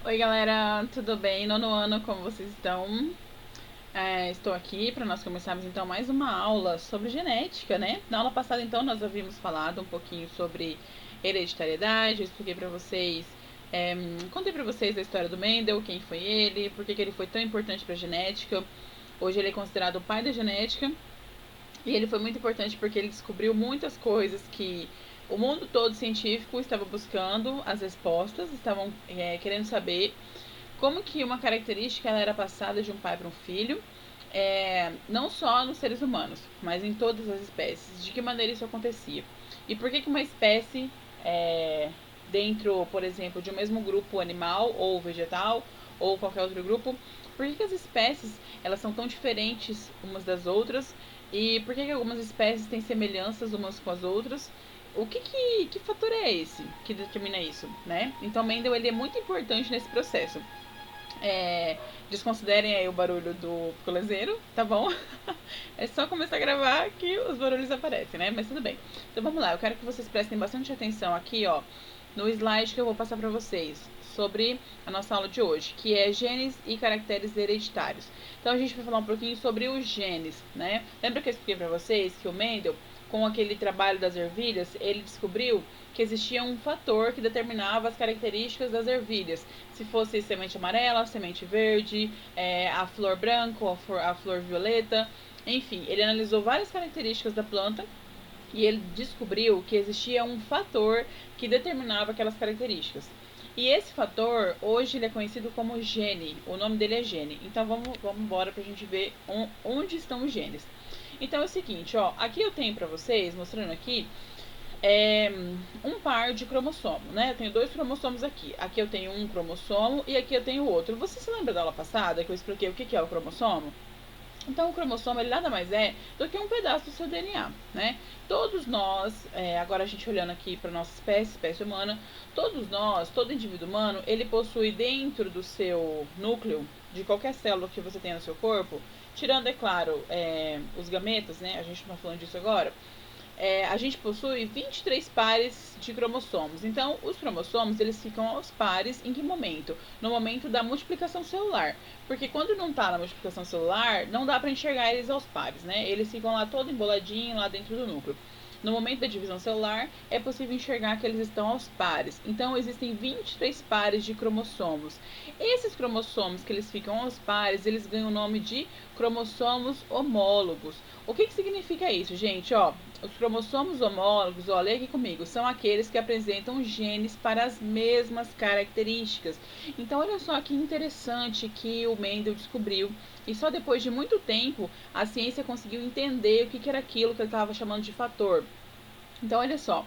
Oi galera, tudo bem? Nono ano, como vocês estão? Estou aqui para nós começarmos então mais uma aula sobre genética, né? Na aula passada então nós havíamos falado um pouquinho sobre hereditariedade, eu expliquei para vocês, contei para vocês a história do Mendel, quem foi ele, por que ele foi tão importante para a genética. Hoje ele é considerado o pai da genética e ele foi muito importante porque ele descobriu muitas coisas que o mundo todo científico estava buscando as respostas, estavam querendo saber como que uma característica ela era passada de um pai para um filho, não só nos seres humanos, mas em todas as espécies. De que maneira isso acontecia? E por que que uma espécie dentro, por exemplo, de um mesmo grupo animal ou vegetal ou qualquer outro grupo, por que as espécies elas são tão diferentes umas das outras e por que algumas espécies têm semelhanças umas com as outras? Que fator é esse que determina isso, né? Então Mendel ele é muito importante nesse processo. Desconsiderem aí o barulho do colezeiro, tá bom? É só começar a gravar que os barulhos aparecem, né? Mas tudo bem. Então vamos lá, eu quero que vocês prestem bastante atenção aqui, ó, no slide que eu vou passar para vocês sobre a nossa aula de hoje, que é genes e caracteres hereditários. Então a gente vai falar um pouquinho sobre os genes, né? Lembra que eu expliquei para vocês que o Mendel, com aquele trabalho das ervilhas, ele descobriu que existia um fator que determinava as características das ervilhas. Se fosse semente amarela, semente verde, a flor branca, a flor violeta. Enfim, ele analisou várias características da planta e ele descobriu que existia um fator que determinava aquelas características. E esse fator, hoje ele é conhecido como gene. O nome dele é gene. Então vamos embora pra gente ver onde estão os genes. Então é o seguinte, ó, aqui eu tenho pra vocês, mostrando aqui, um par de cromossomo, né? Eu tenho dois cromossomos aqui. Aqui eu tenho um cromossomo e aqui eu tenho outro. Você se lembra da aula passada que eu expliquei o que é o cromossomo? Então, o cromossomo ele nada mais é do que um pedaço do seu DNA, né? Todos nós, agora a gente olhando aqui para nossa espécie humana, todos nós, todo indivíduo humano, ele possui dentro do seu núcleo, de qualquer célula que você tenha no seu corpo, tirando, é claro, os gametas, né? A gente não está falando disso agora. A gente possui 23 pares de cromossomos. Então, os cromossomos eles ficam aos pares em que momento? No momento da multiplicação celular. Porque quando não está na multiplicação celular, não dá para enxergar eles aos pares, né? Eles ficam lá todo emboladinho lá dentro do núcleo. No momento da divisão celular, é possível enxergar que eles estão aos pares. Então, existem 23 pares de cromossomos. Esses cromossomos que eles ficam aos pares, eles ganham o nome de cromossomos homólogos. O que significa isso, gente? Ó, os cromossomos homólogos, ó, leia aqui comigo, são aqueles que apresentam genes para as mesmas características. Então, olha só que interessante que o Mendel descobriu. E só depois de muito tempo a ciência conseguiu entender o que era aquilo que ele estava chamando de fator. Então, olha só.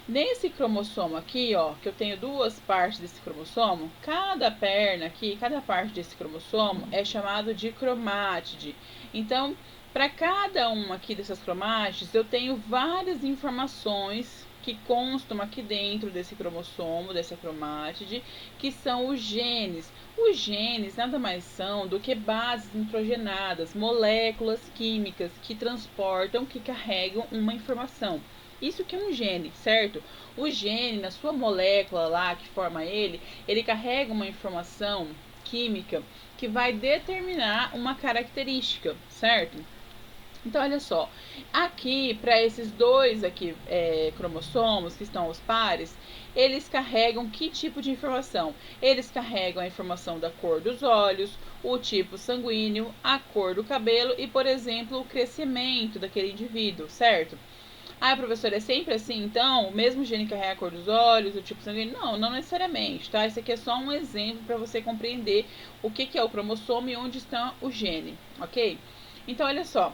Nesse cromossomo aqui, ó, que eu tenho duas partes desse cromossomo, cada perna aqui, cada parte desse cromossomo é chamado de cromátide. Então, para cada uma aqui dessas cromátides, eu tenho várias informações que constam aqui dentro desse cromossomo, dessa cromátide, que são os genes. Os genes nada mais são do que bases nitrogenadas, moléculas químicas que transportam, que carregam uma informação. Isso que é um gene, certo? O gene, na sua molécula lá que forma ele carrega uma informação química que vai determinar uma característica, certo? Então, olha só, aqui, para esses dois aqui cromossomos que estão aos pares, eles carregam que tipo de informação? Eles carregam a informação da cor dos olhos, o tipo sanguíneo, a cor do cabelo e, por exemplo, o crescimento daquele indivíduo, certo? Ah, professor, é sempre assim, então? O mesmo gene carrega a cor dos olhos, o tipo sanguíneo? Não, não necessariamente, tá? Isso aqui é só um exemplo para você compreender o que é o cromossomo e onde está o gene, ok? Então, olha só.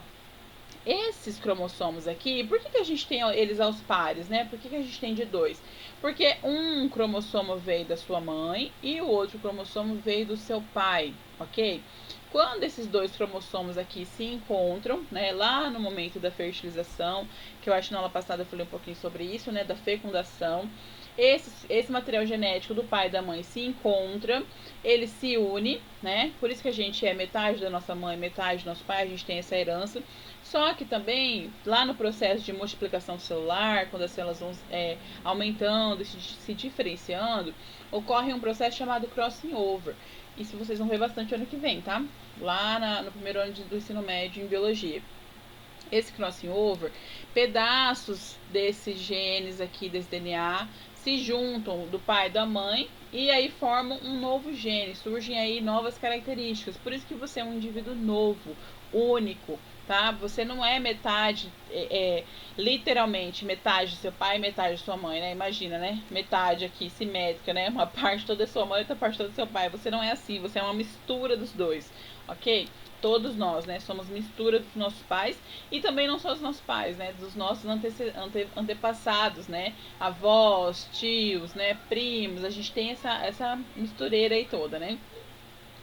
Esses cromossomos aqui, por que a gente tem eles aos pares, né? Por que a gente tem de dois? Porque um cromossomo veio da sua mãe e o outro cromossomo veio do seu pai, ok? Quando esses dois cromossomos aqui se encontram, né, lá no momento da fertilização, que eu acho que na aula passada eu falei um pouquinho sobre isso, né, da fecundação, esse material genético do pai e da mãe se encontra, ele se une, né? Por isso que a gente é metade da nossa mãe, metade do nosso pai, a gente tem essa herança. Só que também, lá no processo de multiplicação celular, quando as células vão aumentando e se diferenciando, ocorre um processo chamado crossing over. Isso vocês vão ver bastante ano que vem, tá? Lá no primeiro ano do ensino médio em biologia. Esse crossing over, pedaços desses genes aqui, desse DNA, se juntam do pai e da mãe e aí formam um novo gene, surgem aí novas características. Por isso que você é um indivíduo novo, único, tá? Você não é metade, literalmente metade do seu pai e metade da sua mãe, né? Imagina, né? Metade aqui simétrica, né? Uma parte toda é sua mãe e outra parte toda é seu pai. Você não é assim, você é uma mistura dos dois, ok? Todos nós, né, somos mistura dos nossos pais e também não só dos nossos pais, né, dos nossos antepassados, né, avós, tios, né, primos, a gente tem essa mistureira aí toda, né.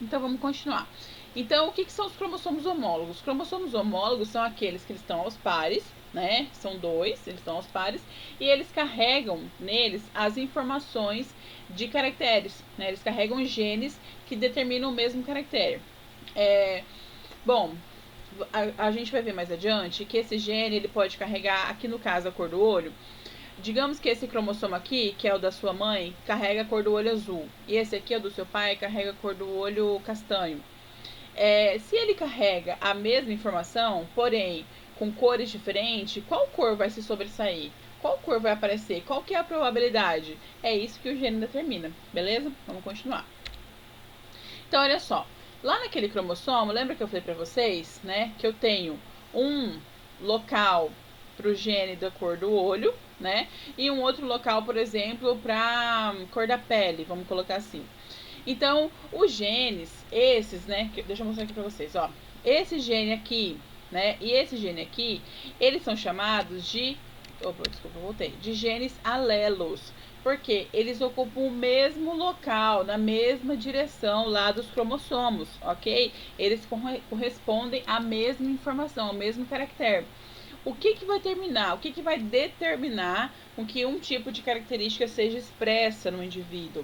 Então vamos continuar. Então o que são os cromossomos homólogos? Os cromossomos homólogos são aqueles que estão aos pares, né, são dois, eles estão aos pares e eles carregam neles as informações de caracteres, né, eles carregam genes que determinam o mesmo caractere. Bom, a gente vai ver mais adiante que esse gene ele pode carregar, aqui no caso, a cor do olho. Digamos que esse cromossomo aqui, que é o da sua mãe, carrega a cor do olho azul. E esse aqui é o do seu pai, carrega a cor do olho castanho. Se ele carrega a mesma informação, porém com cores diferentes, qual cor vai se sobressair? Qual cor vai aparecer? Qual que é a probabilidade? É isso que o gene determina, beleza? Vamos continuar. Então, olha só. Lá naquele cromossomo, lembra que eu falei pra vocês, né? Que eu tenho um local pro gene da cor do olho, né? E um outro local, por exemplo, pra cor da pele, vamos colocar assim. Então, os genes, esses, né? Deixa eu mostrar aqui pra vocês, ó. Esse gene aqui, né? E esse gene aqui, eles são chamados de... Opa, desculpa, voltei. De genes alelos. Porque eles ocupam o mesmo local, na mesma direção lá dos cromossomos, ok? Eles correspondem à mesma informação, ao mesmo caractere. O que vai terminar? O que vai determinar com que um tipo de característica seja expressa num indivíduo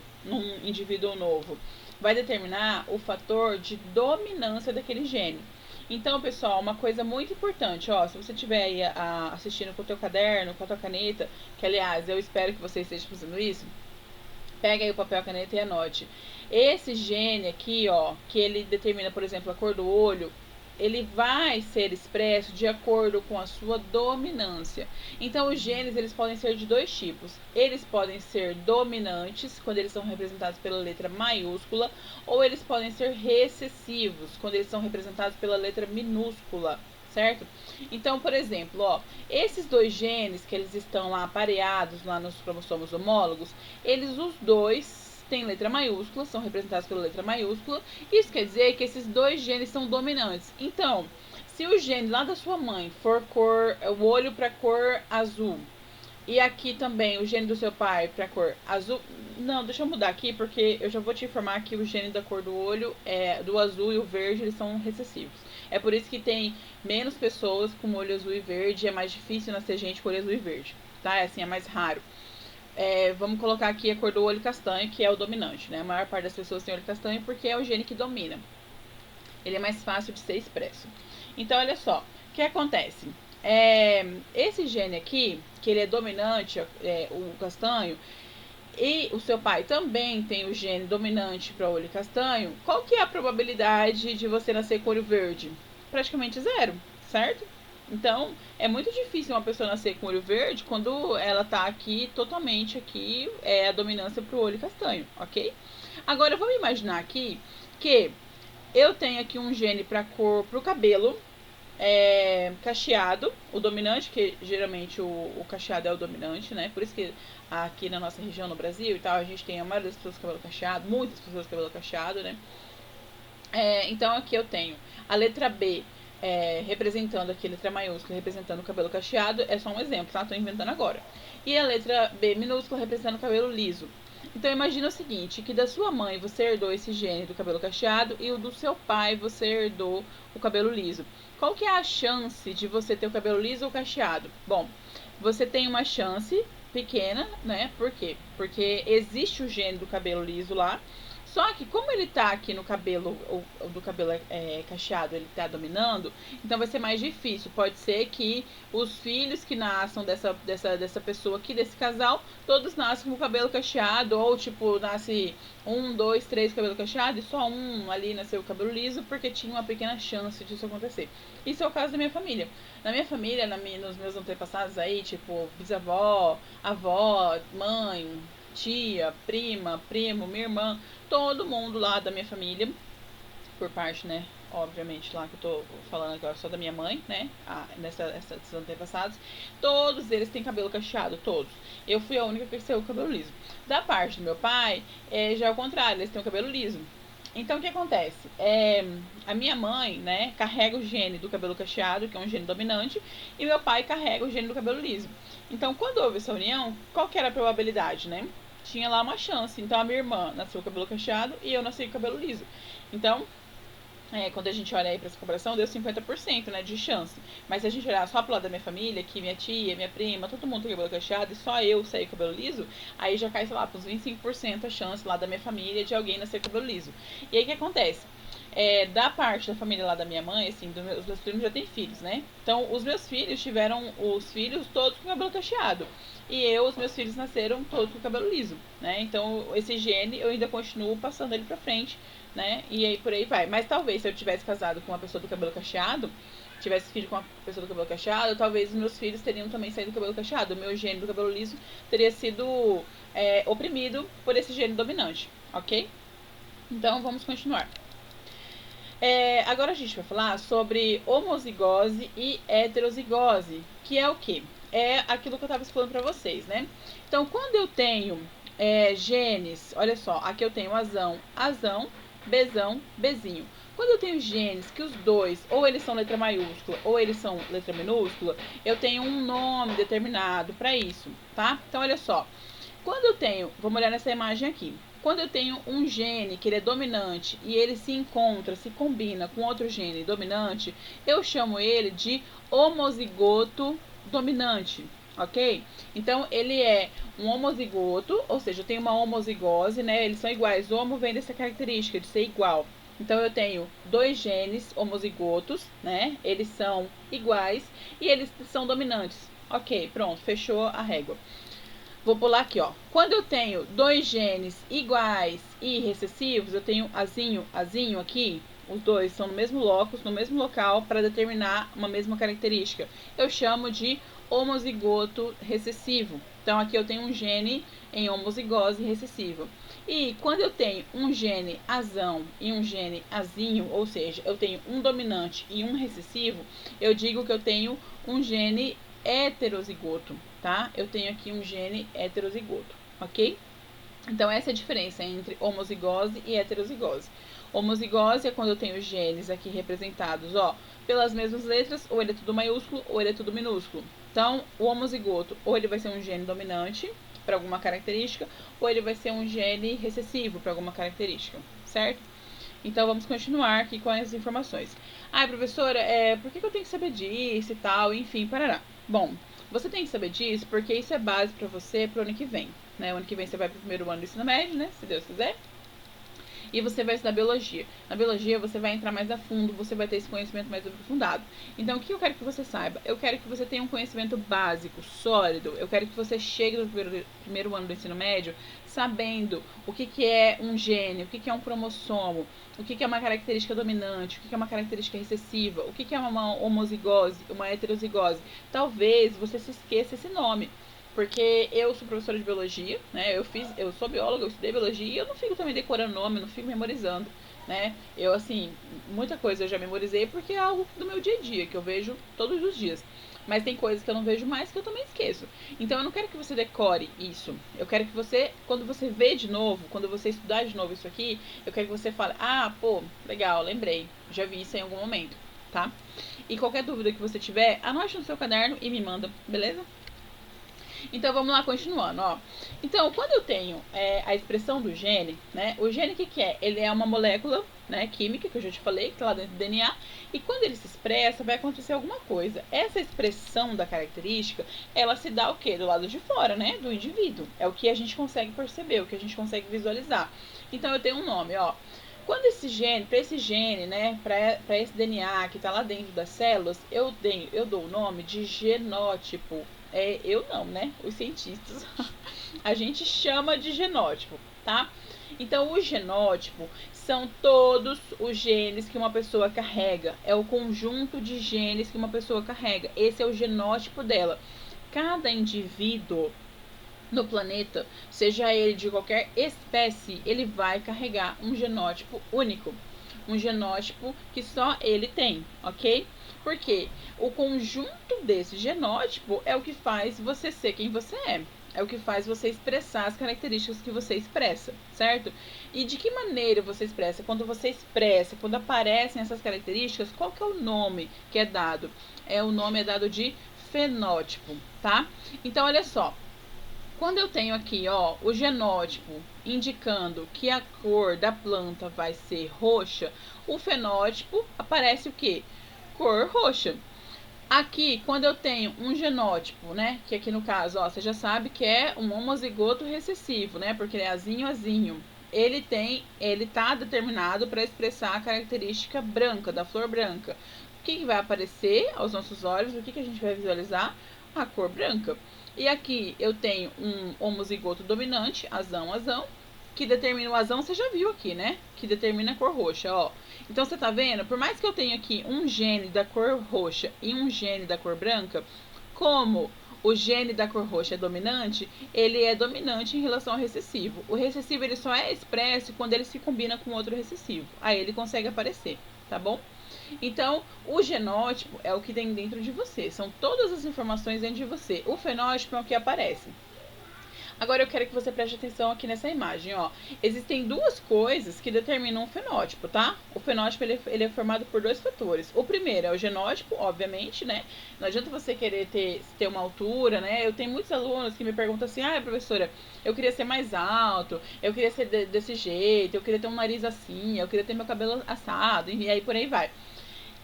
novo? Vai determinar o fator de dominância daquele gene. Então, pessoal, uma coisa muito importante, ó, se você estiver aí assistindo com o teu caderno, com a tua caneta, que aliás, eu espero que você esteja fazendo isso, pega aí o papel e a caneta e anote. Esse gene aqui, ó, que ele determina, por exemplo, a cor do olho, ele vai ser expresso de acordo com a sua dominância. Então, os genes, eles podem ser de dois tipos. Eles podem ser dominantes, quando eles são representados pela letra maiúscula, ou eles podem ser recessivos, quando eles são representados pela letra minúscula, certo? Então, por exemplo, ó, esses dois genes que eles estão lá apareados lá nos cromossomos homólogos, eles os dois têm letra maiúscula, são representados pela letra maiúscula. Isso quer dizer que esses dois genes são dominantes. Então, se o gene lá da sua mãe for o olho para cor azul, e aqui também o gene do seu pai para cor azul. Não, deixa eu mudar aqui, porque eu já vou te informar que o gene da cor do olho, do azul e o verde, eles são recessivos. É por isso que tem menos pessoas com olho azul e verde, é mais difícil nascer gente com olho azul e verde, tá? Assim, é mais raro. Vamos colocar aqui a cor do olho castanho, que é o dominante, né? A maior parte das pessoas tem olho castanho porque é o gene que domina. Ele é mais fácil de ser expresso. Então, olha só, o que acontece? Esse gene aqui, que ele é dominante, o castanho, e o seu pai também tem o gene dominante para olho castanho, qual que é a probabilidade de você nascer com olho verde? Praticamente zero, certo? Então, é muito difícil uma pessoa nascer com olho verde quando ela tá aqui, totalmente aqui, a dominância pro olho castanho, ok? Agora, vamos imaginar aqui que eu tenho aqui um gene pro cabelo, cacheado, o dominante, que geralmente o cacheado é o dominante, né? Por isso que aqui na nossa região, no Brasil e tal, a gente tem a maioria das pessoas com cabelo cacheado, muitas pessoas com cabelo cacheado, né? Então, aqui eu tenho a letra B, representando aqui, letra maiúscula, representando o cabelo cacheado, é só um exemplo, tá? Tô inventando agora. E a letra B minúscula representando o cabelo liso. Então, imagina o seguinte, que da sua mãe você herdou esse gene do cabelo cacheado e o do seu pai você herdou o cabelo liso. Qual que é a chance de você ter o cabelo liso ou cacheado? Bom, você tem uma chance pequena, né? Por quê? Porque existe o gene do cabelo liso lá. Só que como ele tá aqui no cabelo, o do cabelo cacheado, ele tá dominando, então vai ser mais difícil. Pode ser que os filhos que nasçam dessa pessoa aqui, desse casal, todos nascem com o cabelo cacheado, ou tipo, nasce 1, 2, 3 cabelo cacheado, e só um ali nasceu com o cabelo liso, porque tinha uma pequena chance disso acontecer. Isso é o caso da minha família. Na minha família, nos meus antepassados aí, tipo, bisavó, avó, mãe, tia, prima, primo, minha irmã, todo mundo lá da minha família, por parte, né, obviamente lá que eu tô falando agora só da minha mãe, né, desses antepassados, todos eles têm cabelo cacheado, todos. Eu fui a única que cresceu com cabelo liso. Da parte do meu pai, já é o contrário, eles têm o cabelo liso. Então, o que acontece? A minha mãe, né, carrega o gene do cabelo cacheado, que é um gene dominante, e meu pai carrega o gene do cabelo liso. Então, quando houve essa união, qual que era a probabilidade, né? Tinha lá uma chance. Então, a minha irmã nasceu com cabelo cacheado e eu nasci com cabelo liso. Então, quando a gente olha aí pra essa comparação, deu 50%, né, de chance. Mas se a gente olhar só pro lado da minha família, que minha tia, minha prima, todo mundo tem cabelo cacheado e só eu saí com cabelo liso, aí já cai, sei lá, pros 25% a chance lá da minha família de alguém nascer com cabelo liso. E aí o que acontece? Da parte da família lá da minha mãe, assim, os meus primos já têm filhos, né? Então, os meus filhos tiveram os filhos todos com cabelo cacheado. E os meus filhos nasceram todos com cabelo liso, né? Então, esse gene eu ainda continuo passando ele pra frente, né? E aí por aí vai. Mas talvez se eu tivesse casado com uma pessoa do cabelo cacheado, tivesse filho com uma pessoa do cabelo cacheado, talvez os meus filhos teriam também saído do cabelo cacheado. O meu gene do cabelo liso teria sido oprimido por esse gene dominante, ok? Então vamos continuar. Agora a gente vai falar sobre homozigose e heterozigose, que é o que? É aquilo que eu estava explicando para vocês, né? Então, quando eu tenho genes, olha só, aqui eu tenho azão, azão, Bzão, Bzinho. Quando eu tenho genes que os dois, ou eles são letra maiúscula, ou eles são letra minúscula, eu tenho um nome determinado para isso, tá? Então, olha só. Quando eu tenho, vamos olhar nessa imagem aqui. Quando eu tenho um gene que ele é dominante e ele se encontra, se combina com outro gene dominante, eu chamo ele de homozigoto dominante, ok? Então, ele é um homozigoto, ou seja, eu tenho uma homozigose, né? Eles são iguais. Homo vem dessa característica de ser igual. Então, eu tenho dois genes homozigotos, né? Eles são iguais e eles são dominantes. Ok, pronto, fechou a régua. Vou pular aqui, ó. Quando eu tenho dois genes iguais e recessivos, eu tenho azinho, azinho aqui, os dois são no mesmo locus, no mesmo local, para determinar uma mesma característica. Eu chamo de homozigoto recessivo. Então, aqui eu tenho um gene em homozigose recessiva. E quando eu tenho um gene azão e um gene azinho, ou seja, eu tenho um dominante e um recessivo, eu digo que eu tenho um gene heterozigoto, tá? Eu tenho aqui um gene heterozigoto, ok? Então, essa é a diferença entre homozigose e heterozigose. Homozigose é quando eu tenho genes aqui representados, ó, pelas mesmas letras, ou ele é tudo maiúsculo, ou ele é tudo minúsculo. Então, o homozigoto, ou ele vai ser um gene dominante para alguma característica, ou ele vai ser um gene recessivo para alguma característica, certo? Então, vamos continuar aqui com as informações. Ah, professora, por que eu tenho que saber disso e tal? Enfim, parará. Bom, você tem que saber disso porque isso é base para você pro ano que vem, né? O ano que vem você vai pro primeiro ano do ensino médio, né? Se Deus quiser. E você vai estudar biologia. Na biologia você vai entrar mais a fundo, você vai ter esse conhecimento mais aprofundado. Então, o que eu quero que você saiba? Eu quero que você tenha um conhecimento básico, sólido. Eu quero que você chegue no primeiro ano do ensino médio sabendo o que é um gene, o que é um cromossomo, o que é uma característica dominante, o que é uma característica recessiva, o que é uma homozigose, uma heterozigose. Talvez você se esqueça esse nome. Porque eu sou professora de biologia, né? Eu sou bióloga, eu estudei biologia e eu não fico também decorando nome, não fico memorizando, né? Eu, assim, muita coisa eu já memorizei porque é algo do meu dia a dia, que eu vejo todos os dias. Mas tem coisas que eu não vejo mais que eu também esqueço. Então eu não quero que você decore isso. Eu quero que você, quando você vê de novo, quando você estudar de novo isso aqui, eu quero que você fale, ah, pô, legal, lembrei, já vi isso em algum momento, tá? E qualquer dúvida que você tiver, anote no seu caderno e me manda, beleza? Então vamos lá, continuando, ó. Então, quando eu tenho a expressão do gene, né? O gene, o que é? Ele é uma molécula, né, química, que eu já te falei, que tá lá dentro do DNA. E quando ele se expressa, vai acontecer alguma coisa. Essa expressão da característica, ela se dá o quê? Do lado de fora, né? Do indivíduo. É o que a gente consegue perceber, o que a gente consegue visualizar. Então eu tenho um nome, ó. Quando esse gene, para esse gene, né, para esse DNA que está lá dentro das células, eu dou o nome de genótipo. Eu não, né? Os cientistas. A gente chama de genótipo, tá? Então, o genótipo são todos os genes que uma pessoa carrega. É o conjunto de genes que uma pessoa carrega. Esse é o genótipo dela. Cada indivíduo no planeta, seja ele de qualquer espécie, ele vai carregar um genótipo único. Um genótipo que só ele tem, ok? Porque o conjunto desse genótipo é o que faz você ser quem você é. É o que faz você expressar as características que você expressa, certo? E de que maneira você expressa? Quando você expressa, quando aparecem essas características, qual que é o nome que é dado? O nome é dado de fenótipo, tá? Então, olha só. Quando eu tenho aqui, ó, o genótipo indicando que a cor da planta vai ser roxa, o fenótipo aparece o quê? Cor roxa. Aqui, quando eu tenho um genótipo, né, que aqui no caso, ó, você já sabe que é um homozigoto recessivo, né, porque ele é azinho. Ele tá determinado para expressar a característica branca, da flor branca. O que vai aparecer aos nossos olhos? O que a gente vai visualizar? A cor branca. E aqui eu tenho um homozigoto dominante, azão, que determina o azão, você já viu aqui, né? Que determina a cor roxa, ó. Então você tá vendo? Por mais que eu tenha aqui um gene da cor roxa e um gene da cor branca, como o gene da cor roxa é dominante, ele é dominante em relação ao recessivo. O recessivo ele só é expresso quando ele se combina com outro recessivo. Aí ele consegue aparecer, tá bom? Então, o genótipo é o que tem dentro de você. São todas as informações dentro de você. O fenótipo é o que aparece. Agora eu quero que você preste atenção aqui nessa imagem, ó. Existem duas coisas que determinam o fenótipo, tá? O fenótipo ele é formado por dois fatores. O primeiro é o genótipo, obviamente, né? Não adianta você querer ter uma altura, né? Eu tenho muitos alunos que me perguntam assim: ah, professora, eu queria ser mais alto, eu queria ser desse jeito, eu queria ter um nariz assim, eu queria ter meu cabelo assado, e aí por aí vai.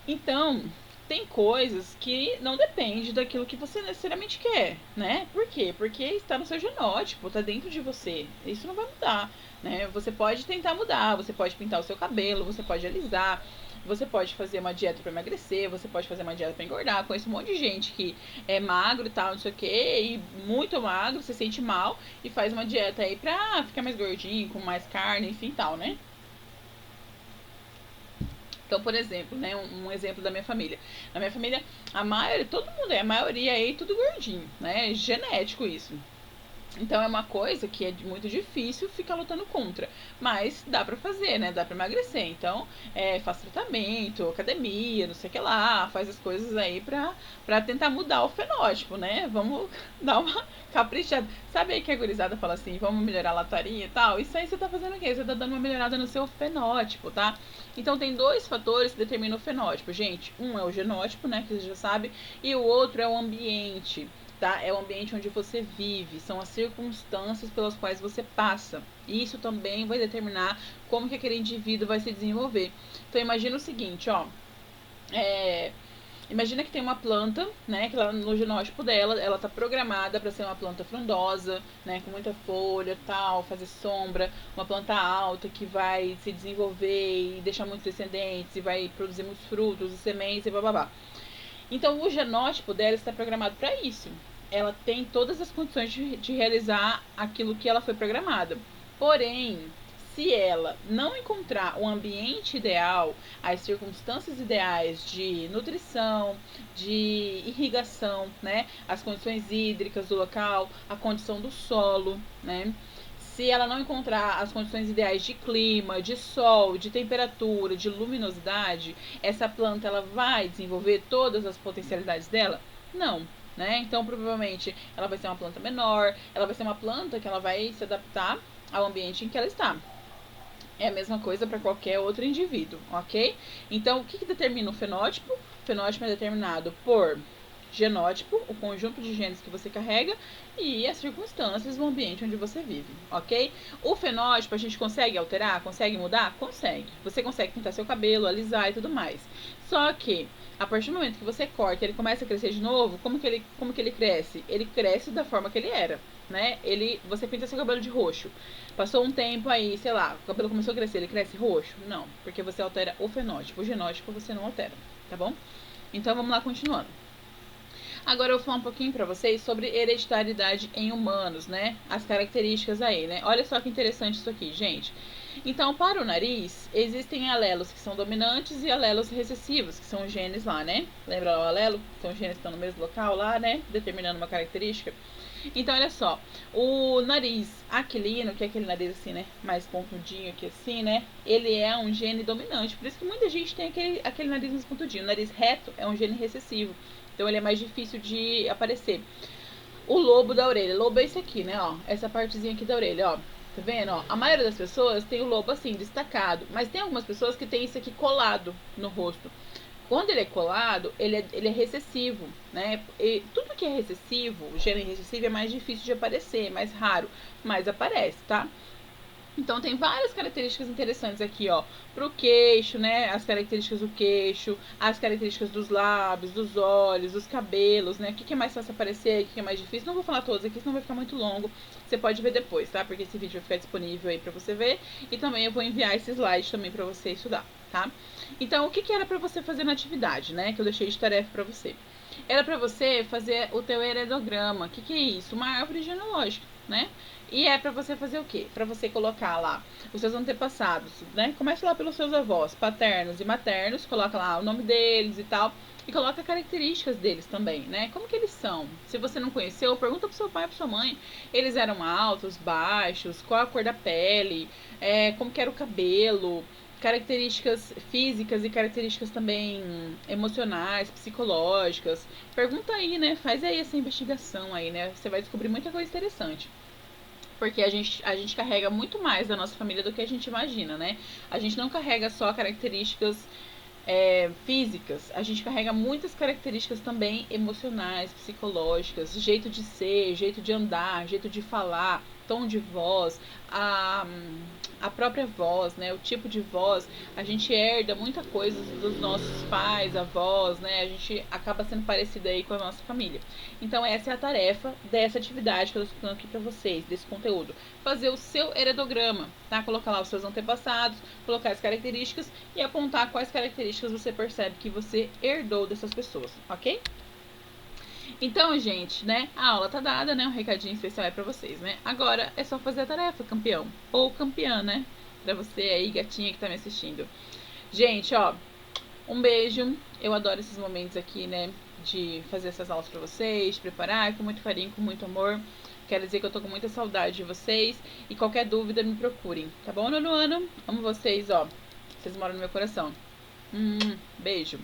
Então, tem coisas que não depende daquilo que você necessariamente quer, né? Por quê? Porque está no seu genótipo, está dentro de você. Isso não vai mudar, né? Você pode tentar mudar, você pode pintar o seu cabelo, você pode alisar, você pode fazer uma dieta para emagrecer, você pode fazer uma dieta para engordar. Conheço um monte de gente que é magro e tal, não sei o que, e muito magro, se sente mal e faz uma dieta aí pra ficar mais gordinho, com mais carne, enfim, tal, né? Então, por exemplo, né, um exemplo da minha família. Na minha família, todo mundo a maioria aí tudo gordinho, né? É genético isso. Então é uma coisa que é muito difícil ficar lutando contra. Mas dá pra fazer, né? Dá pra emagrecer. Então, faz tratamento, academia, não sei o que lá, faz as coisas aí pra tentar mudar o fenótipo, né? Vamos dar uma caprichada. Sabe aí que a gurizada fala assim, vamos melhorar a lataria e tal? Isso aí você tá fazendo o quê? Você tá dando uma melhorada no seu fenótipo, tá? Então tem dois fatores que determinam o fenótipo, gente. Um é o genótipo, né? Que você já sabe. E o outro é o ambiente. Tá? É o ambiente onde você vive, são as circunstâncias pelas quais você passa. E isso também vai determinar como que aquele indivíduo vai se desenvolver. Então imagina o seguinte, ó. Imagina que tem uma planta, né, que ela, no genótipo dela, ela tá programada para ser uma planta frondosa, né, com muita folha, tal, fazer sombra, uma planta alta que vai se desenvolver e deixar muitos descendentes e vai produzir muitos frutos e sementes e blá. Então o genótipo dela está programado para isso. Ela tem todas as condições de realizar aquilo que ela foi programada. Porém, se ela não encontrar o ambiente ideal, as circunstâncias ideais de nutrição, de irrigação, né, as condições hídricas do local, a condição do solo, né, se ela não encontrar as condições ideais de clima, de sol, de temperatura, de luminosidade, essa planta ela vai desenvolver todas as potencialidades dela? Não, né? Então provavelmente ela vai ser uma planta menor, ela vai ser uma planta que ela vai se adaptar ao ambiente em que ela está. É a mesma coisa para qualquer outro indivíduo, ok? Então o que determina o fenótipo? O fenótipo é determinado por genótipo, o conjunto de genes que você carrega, e as circunstâncias, o ambiente onde você vive, ok? O fenótipo a gente consegue alterar, consegue mudar? Consegue. Você consegue pintar seu cabelo, alisar e tudo mais. Só que, a partir do momento que você corta, ele começa a crescer de novo, como que ele cresce? Ele cresce da forma que ele era, né? Você pinta seu cabelo de roxo. Passou um tempo aí, sei lá, o cabelo começou a crescer, ele cresce roxo? Não, porque você altera o fenótipo. O genótipo você não altera, tá bom? Então vamos lá, continuando. Agora eu vou falar um pouquinho pra vocês sobre hereditariedade em humanos, né? As características aí, né? Olha só que interessante isso aqui, gente. Então, para o nariz, existem alelos que são dominantes e alelos recessivos, que são os genes lá, né? Lembra lá o alelo? São os genes que estão no mesmo local lá, né? Determinando uma característica. Então, olha só, o nariz aquilino, que é aquele nariz assim, né, mais pontudinho aqui assim, né, ele é um gene dominante, por isso que muita gente tem aquele nariz mais pontudinho. O nariz reto é um gene recessivo, então ele é mais difícil de aparecer. O lobo da orelha, lobo é esse aqui, né, ó, essa partezinha aqui da orelha, ó. Tá vendo? Ó, a maioria das pessoas tem o lobo assim, destacado, mas tem algumas pessoas que tem isso aqui colado no rosto. Quando ele é colado, ele é recessivo, né? E tudo que é recessivo, o gene recessivo é mais difícil de aparecer, mais raro, mas aparece, tá? Então tem várias características interessantes aqui, ó, pro queixo, né? As características do queixo, as características dos lábios, dos olhos, dos cabelos, né? O que é mais fácil aparecer, o que é mais difícil. Não vou falar todos aqui, senão vai ficar muito longo. Você pode ver depois, tá? Porque esse vídeo vai ficar disponível aí pra você ver. E também eu vou enviar esse slide também pra você estudar, tá? Então, o que era pra você fazer na atividade, né? Que eu deixei de tarefa pra você. Era pra você fazer o teu heredograma. O que é isso? Uma árvore genealógica, né? E é pra você fazer o quê? Pra você colocar lá os seus antepassados, né? Começa lá pelos seus avós, paternos e maternos, coloca lá o nome deles e tal. E coloca características deles também, né? Como que eles são? Se você não conheceu, pergunta pro seu pai e pra sua mãe. Eles eram altos, baixos, qual a cor da pele, como que era o cabelo, características físicas e características também emocionais, psicológicas. Pergunta aí, né? Faz aí essa investigação aí, né? Você vai descobrir muita coisa interessante. Porque a gente carrega muito mais da nossa família do que a gente imagina, né? A gente não carrega só características físicas, a gente carrega muitas características também emocionais, psicológicas, jeito de ser, jeito de andar, jeito de falar, tom de voz, a própria voz, né? O tipo de voz, a gente herda muita coisa dos nossos pais, avós, né? A gente acaba sendo parecido aí com a nossa família. Então essa é a tarefa dessa atividade que eu tô explicando aqui pra vocês, desse conteúdo. Fazer o seu heredograma, tá? Colocar lá os seus antepassados, colocar as características e apontar quais características você percebe que você herdou dessas pessoas, ok? Então, gente, né? A aula tá dada, né? Um recadinho especial é pra vocês, né? Agora é só fazer a tarefa, campeão. Ou campeã, né? Pra você aí, gatinha que tá me assistindo. Gente, ó, um beijo. Eu adoro esses momentos aqui, né? De fazer essas aulas pra vocês, de preparar com muito carinho, com muito amor. Quero dizer que eu tô com muita saudade de vocês. E qualquer dúvida, me procurem. Tá bom, nono ano? Amo vocês, ó. Vocês moram no meu coração. Beijo.